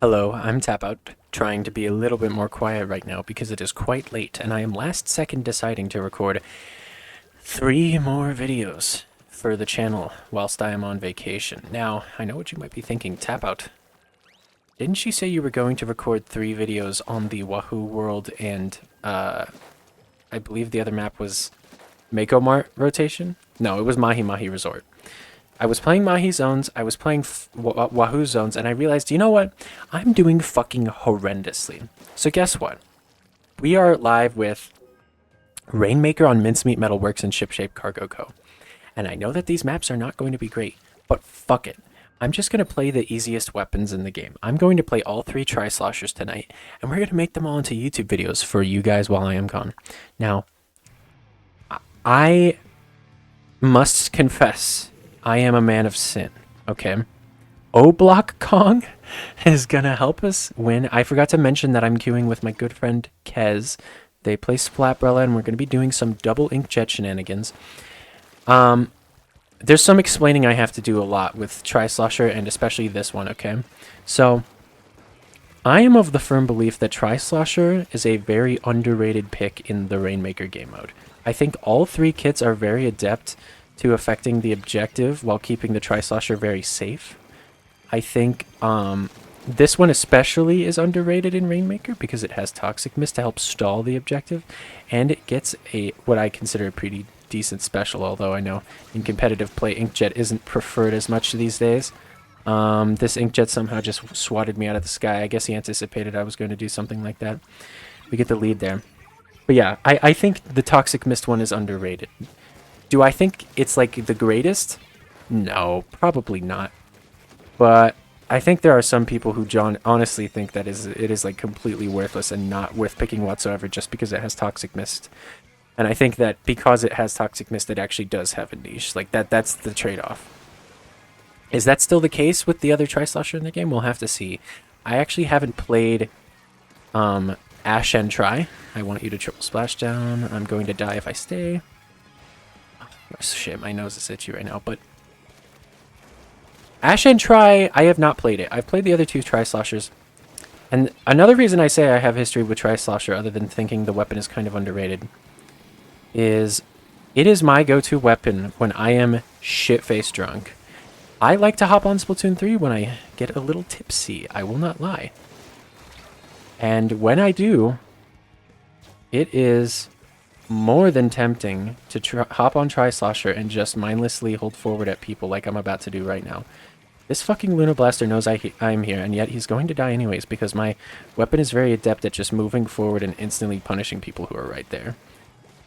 Hello, I'm Tapout, trying to be a little bit more quiet right now because it is quite late and I am last second deciding to record 3 more videos for the channel whilst I am on vacation. Now, I know what you might be thinking, Tapout. Didn't you say you were going to record 3 videos on the Wahoo World and, I believe the other map was Mako Mart rotation? No, it was Mahi Mahi Resort. I was playing Mahi zones, I was playing Wahoo zones, and I realized, you know what? I'm doing fucking horrendously. So guess what? We are live with Rainmaker on Mincemeat Metalworks and Shipshape Cargo Co. And I know that these maps are not going to be great, but fuck it. I'm just going to play the easiest weapons in the game. I'm going to play all 3 tri-sloshers tonight, and we're going to make them all into YouTube videos for you guys while I am gone. Now, I must confess, I am a man of sin, okay? O-Block Kong is gonna help us win. I forgot to mention that I'm queuing with my good friend Kez. They play Splatbrella, and we're gonna be doing some double inkjet shenanigans. There's some explaining I have to do a lot with tri-slosher, and especially this one, okay? So, I am of the firm belief that tri-slosher is a very underrated pick in the Rainmaker game mode. I think all 3 kits are very adept to affecting the objective while keeping the tri-slosher very safe. I think this one especially is underrated in Rainmaker because it has Toxic Mist to help stall the objective, and it gets what I consider a pretty decent special, although I know in competitive play Inkjet isn't preferred as much these days. This Inkjet somehow just swatted me out of the sky. I guess he anticipated I was going to do something like that. We get the lead there. But yeah, I think the Toxic Mist one is underrated. Do I think it's like the greatest? No, probably not. But I think there are some people who honestly think that it is like completely worthless and not worth picking whatsoever just because it has Toxic Mist. And I think that because it has Toxic Mist, it actually does have a niche. Like that's the trade-off. Is that still the case with the other tri-slosher in the game? We'll have to see. I actually haven't played Ash and Tri. I want you to triple splash down. I'm going to die if I stay. Shit, my nose is itchy right now, but Ash and Tri, I have not played it. I've played the other 2 tri-sloshers. And another reason I say I have history with tri-slosher, other than thinking the weapon is kind of underrated, is it is my go-to weapon when I am shit-faced drunk. I like to hop on Splatoon 3 when I get a little tipsy, I will not lie. And when I do, it is more than tempting to hop on tri-slosher and just mindlessly hold forward at people like I'm about to do right now. This fucking Luna Blaster knows I'm here, and yet he's going to die anyways because my weapon is very adept at just moving forward and instantly punishing people who are right there.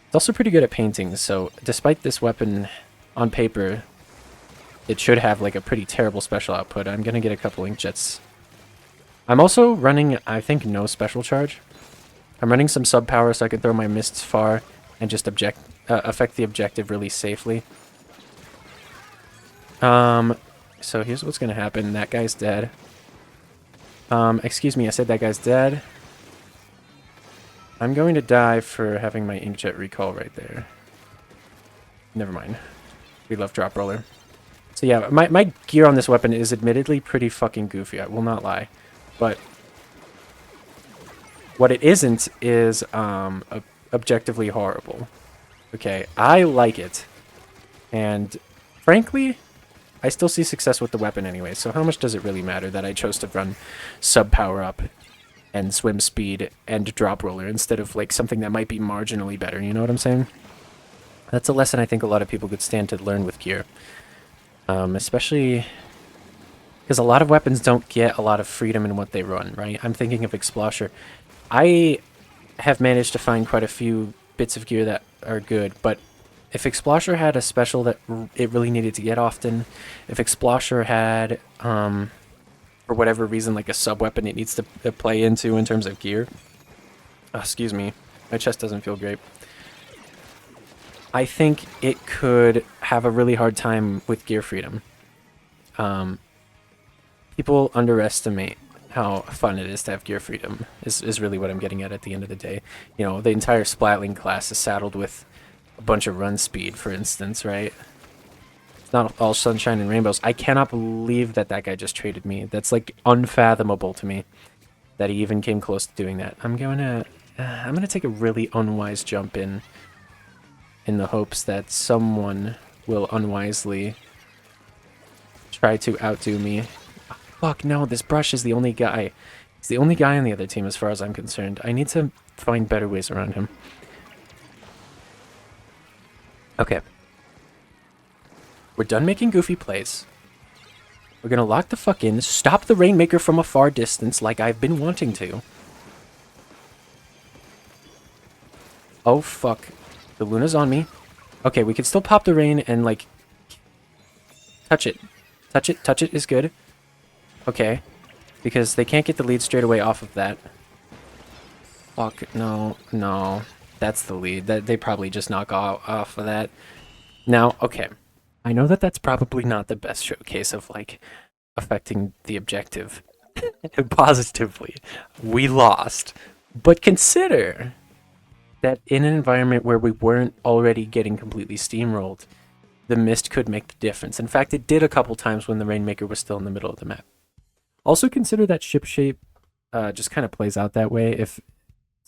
It's also pretty good at painting, so despite this weapon on paper, it should have like a pretty terrible special output. I'm gonna get a couple inkjets. I'm also running, I think, no special charge. I'm running some sub power so I can throw my mists far and just affect the objective really safely. So here's what's gonna happen. That guy's dead. Excuse me, I said that guy's dead. I'm going to die for having my inkjet recall right there. Never mind. We love drop roller. So yeah, my gear on this weapon is admittedly pretty fucking goofy, I will not lie. But what it isn't is objectively horrible. Okay, I like it. And frankly, I still see success with the weapon anyway, so how much does it really matter that I chose to run sub power up and swim speed and drop roller instead of like something that might be marginally better, you know what I'm saying? That's a lesson I think a lot of people could stand to learn with gear. Especially because a lot of weapons don't get a lot of freedom in what they run, right? I'm thinking of Explosher. I have managed to find quite a few bits of gear that are good, but if Explosher had a special that it really needed to get often, if Explosher had, for whatever reason, like a sub-weapon it needs to play into in terms of gear, excuse me, my chest doesn't feel great, I think it could have a really hard time with gear freedom. People underestimate how fun it is to have gear freedom, is really what I'm getting at the end of the day. You know, the entire Splatling class is saddled with a bunch of run speed, for instance, right? It's not all sunshine and rainbows. I cannot believe that that guy just traded me. That's like unfathomable to me that he even came close to doing that. I'm gonna take a really unwise jump in the hopes that someone will unwisely try to outdo me. Oh, fuck no, this brush is the only guy. He's the only guy on the other team as far as I'm concerned. I need to find better ways around him. Okay. We're done making goofy plays. We're gonna lock the fuck in, stop the Rainmaker from a far distance like I've been wanting to. Oh fuck. The Luna's on me. Okay, we can still pop the rain and like... touch it. Touch it. Touch it is good. Okay. Because they can't get the lead straight away off of that. Fuck, no, no. That's the lead. That they probably just knock off of that. Now, okay. I know that that's probably not the best showcase of, like, affecting the objective positively. We lost. But consider that in an environment where we weren't already getting completely steamrolled, the mist could make the difference. In fact, it did a couple times when the Rainmaker was still in the middle of the map. Also consider that ship shape just kind of plays out that way. If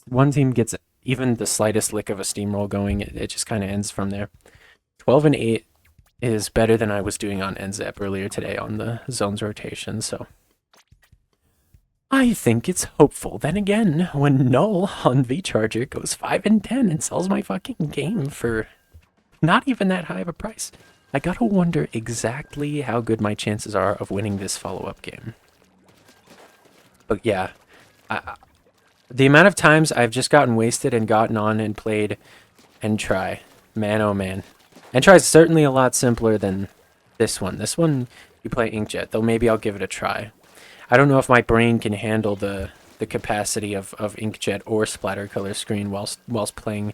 one team gets even the slightest lick of a steamroll going, it just kind of ends from there. 12 and 8 is better than I was doing on NZEP earlier today on the zones rotation, so I think it's hopeful. Then again, when Null on V-Charger goes 5 and 10 and sells my fucking game for not even that high of a price, I gotta wonder exactly how good my chances are of winning this follow-up game. But yeah, the amount of times I've just gotten wasted and gotten on and played N-Try, man oh man. N-Try is certainly a lot simpler than this one. This one, you play Inkjet, though maybe I'll give it a try. I don't know if my brain can handle the capacity of Inkjet or Splatter Color Screen whilst playing,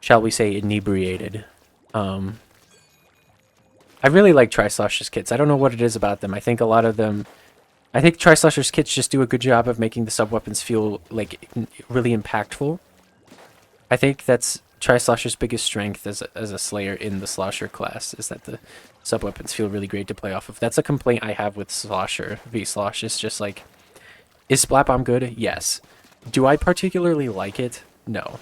shall we say, inebriated. I really like tri-slosher's kits. I don't know what it is about them. I think a lot of them... I think tri-slosher's kits just do a good job of making the sub-weapons feel, like, really impactful. I think that's tri-slosher's biggest strength as a slayer in the slosher class, is that the sub-weapons feel really great to play off of. That's a complaint I have with slosher. V-slosh is just like, is Splat Bomb good? Yes. Do I particularly like it? No.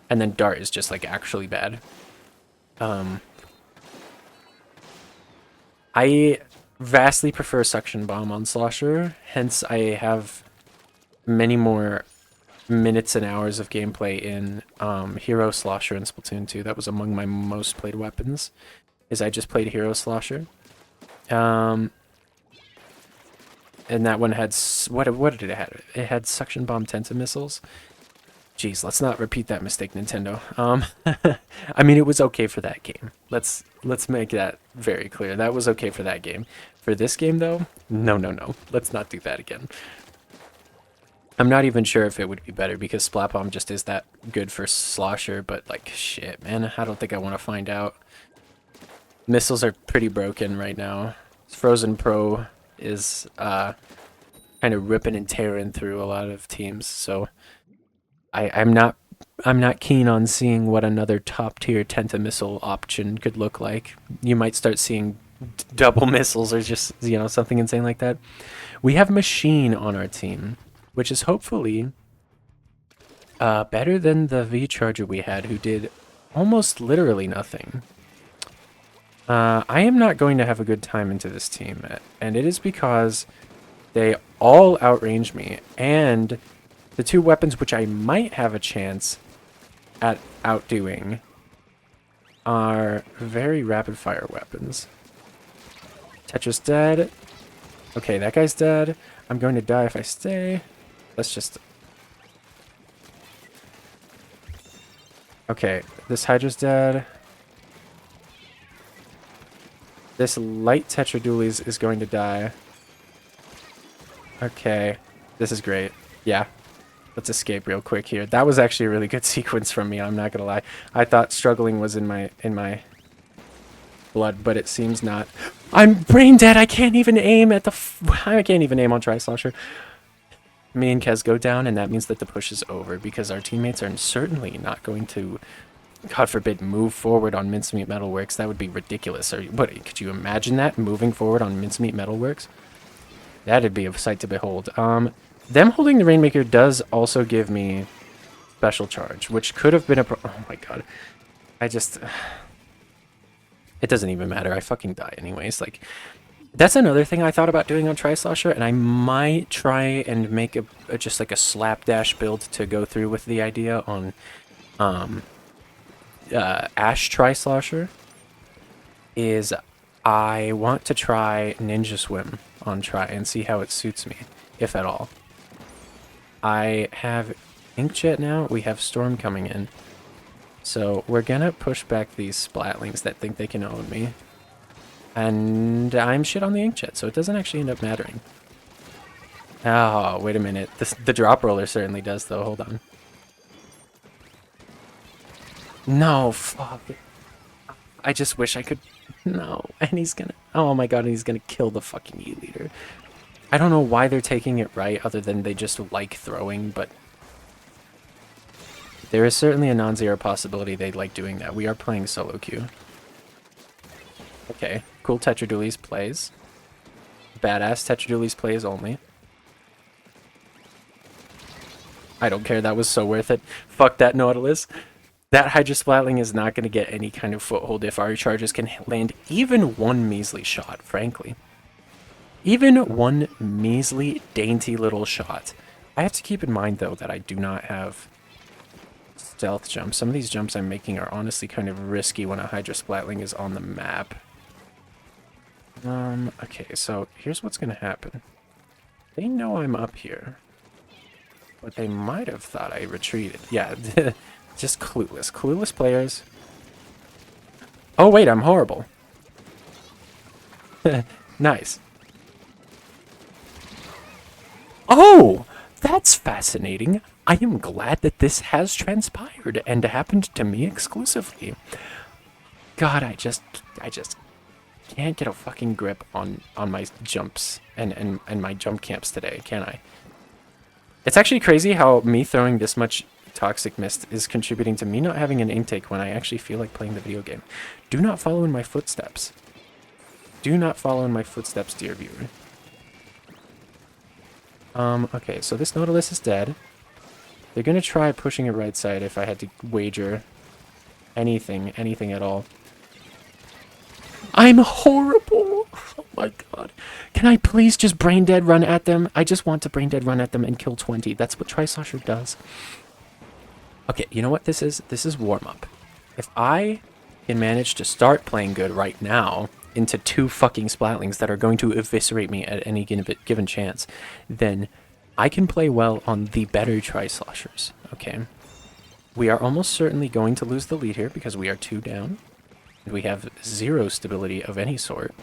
And then Dart is just, like, actually bad. I vastly prefer Suction Bomb on Slosher, hence I have many more minutes and hours of gameplay in Hero Slosher and Splatoon 2. That was among my most played weapons, is I just played Hero Slosher. And that one had... What did it have? It had Suction Bomb Tenta missiles. Jeez, let's not repeat that mistake, Nintendo. I mean, it was okay for that game. Let's make that very clear. That was okay for that game. For this game, though, no, no, no. Let's not do that again. I'm not even sure if it would be better because Splat Bomb just is that good for Slosher, but, like, shit, man, I don't think I want to find out. Missiles are pretty broken right now. Frozen Pro is kind of ripping and tearing through a lot of teams, so... I'm not keen on seeing what another top tier Tenta missile option could look like. You might start seeing double missiles or just, you know, something insane like that. We have Machine on our team, which is hopefully better than the V-Charger we had, who did almost literally nothing. I am not going to have a good time into this team, and it is because they all outrange me, and the two weapons which I might have a chance at outdoing are very rapid-fire weapons. Tetris dead. Okay, that guy's dead. I'm going to die if I stay. Let's just... Okay, this Hydra's dead. This light Tetra Dualies is going to die. Okay, this is great. Yeah. Let's escape real quick here. That was actually a really good sequence from me, I'm not gonna lie. I thought struggling was in my blood, but it seems not. I'm brain dead! I can't even aim at the I can't even aim on Tri-Slosher. Me and Kez go down, and that means that the push is over, because our teammates are certainly not going to God forbid, move forward on Mincemeat Metalworks. That would be ridiculous. Or what? Could you imagine that moving forward on Mincemeat Metalworks? That'd be a sight to behold. Them holding the Rainmaker does also give me special charge, which could have been a oh my god. I just it doesn't even matter. I fucking die anyways. Like, that's another thing I thought about doing on tri-slosher, and I might try and make a just like a slapdash build to go through with the idea on Ash tri-slosher. Is I want to try Ninja Swim on Tri and see how it suits me, if at all. I have Inkjet now. We have Storm coming in. So we're gonna push back these Splatlings that think they can own me. And I'm shit on the Inkjet, so it doesn't actually end up mattering. Oh, wait a minute. The drop roller certainly does, though. Hold on. No, fuck. I just wish I could... No, and he's gonna... Oh my god, and he's gonna kill the fucking E-leader. I don't know why they're taking it right, other than they just like throwing, but... There is certainly a non-zero possibility they like doing that. We are playing solo queue. Okay, cool Tetradulies plays. Badass Tetradulies plays only. I don't care, that was so worth it. Fuck that Nautilus. That Hydra Splatling is not going to get any kind of foothold if our charges can land even one measly shot, frankly. Even one measly, dainty little shot. I have to keep in mind, though, that I do not have stealth jumps. Some of these jumps I'm making are honestly kind of risky when a Hydra Splatling is on the map. Okay, so here's what's going to happen. They know I'm up here. But they might have thought I retreated. Yeah, just clueless. Clueless players. Oh, wait, I'm horrible. Nice. Oh, that's fascinating. I am glad that this has transpired and happened to me exclusively. God, I just can't get a fucking grip on my jumps and my jump camps today, can I? It's actually crazy how me throwing this much Toxic Mist is contributing to me not having an intake when I actually feel like playing the video game. Do not follow in my footsteps. Do not follow in my footsteps, dear viewer. Okay, so this Nautilus is dead. They're gonna try pushing it right side if I had to wager anything at all. I'm horrible! Oh my god. Can I please just brain dead run at them? I just want to brain dead run at them and kill 20. That's what tri-slosher does. Okay, you know what this is? This is warm-up. If I can manage to start playing good right now into 2 fucking Splatlings that are going to eviscerate me at any given chance, then I can play well on the better tri-sloshers, okay? We are almost certainly going to lose the lead here because we are 2 down. And we have 0 stability of any sort.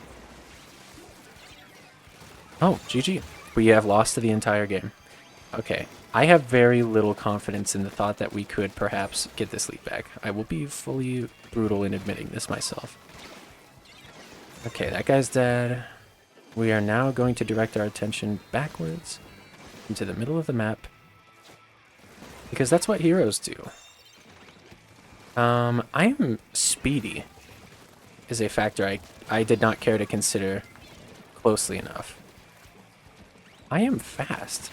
Oh, GG. We have lost to the entire game. Okay. I have very little confidence in the thought that we could perhaps get this lead back. I will be fully brutal in admitting this myself. Okay, that guy's dead. We are now going to direct our attention backwards into the middle of the map. Because that's what heroes do. I am speedy. Is a factor I did not care to consider closely enough. I am fast.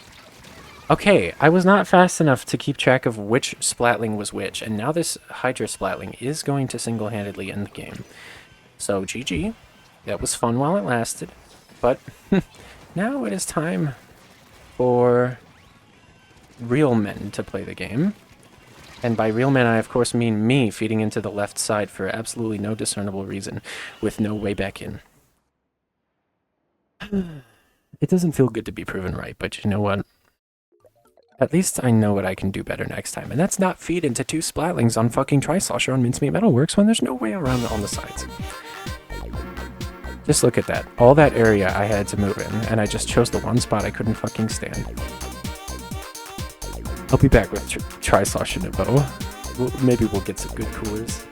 Okay, I was not fast enough to keep track of which Splatling was which, and now this Hydra Splatling is going to single-handedly end the game. So, GG. That was fun while it lasted, but now it is time for real men to play the game. And by real men, I of course mean me feeding into the left side for absolutely no discernible reason, with no way back in. It doesn't feel good to be proven right, but you know what? At least I know what I can do better next time, and that's not feed into 2 Splatlings on fucking tri-slosher on Mincemeat Metalworks when there's no way around it on the sides. Just look at that. All that area I had to move in, and I just chose the one spot I couldn't fucking stand. I'll be back with tri-slosher Nebo. Maybe we'll get some good coolers.